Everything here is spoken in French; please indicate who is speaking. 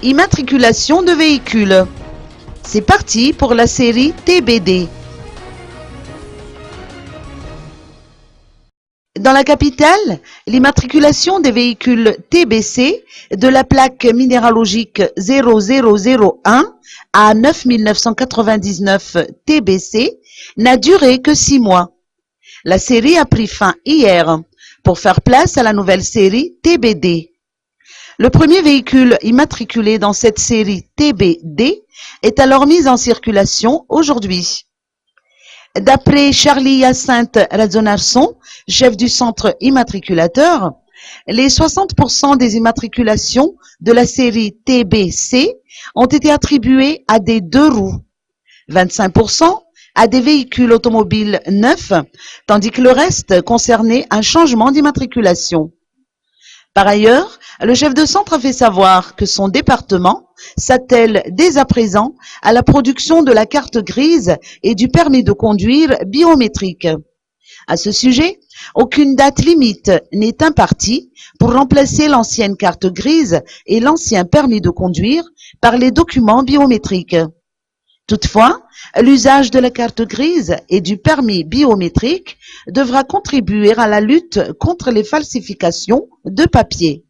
Speaker 1: Immatriculation de véhicules. C'est parti pour la série TBD. Dans la capitale, l'immatriculation des véhicules TBC de la plaque minéralogique 0001 à 9999 TBC n'a duré que 6 mois. La série a pris fin hier pour faire place à la nouvelle série TBD. Le premier véhicule immatriculé dans cette série TBD est alors mis en circulation aujourd'hui. D'après Charlie Hyacinthe Razonarson, chef du centre immatriculateur, les 60% des immatriculations de la série TBC ont été attribuées à des 2 roues, 25% à des véhicules automobiles neufs, tandis que le reste concernait un changement d'immatriculation. Par ailleurs, le chef de centre a fait savoir que son département s'attelle dès à présent à la production de la carte grise et du permis de conduire biométrique. À ce sujet, aucune date limite n'est impartie pour remplacer l'ancienne carte grise et l'ancien permis de conduire par les documents biométriques. Toutefois, l'usage de la carte grise et du permis biométrique devra contribuer à la lutte contre les falsifications de papier.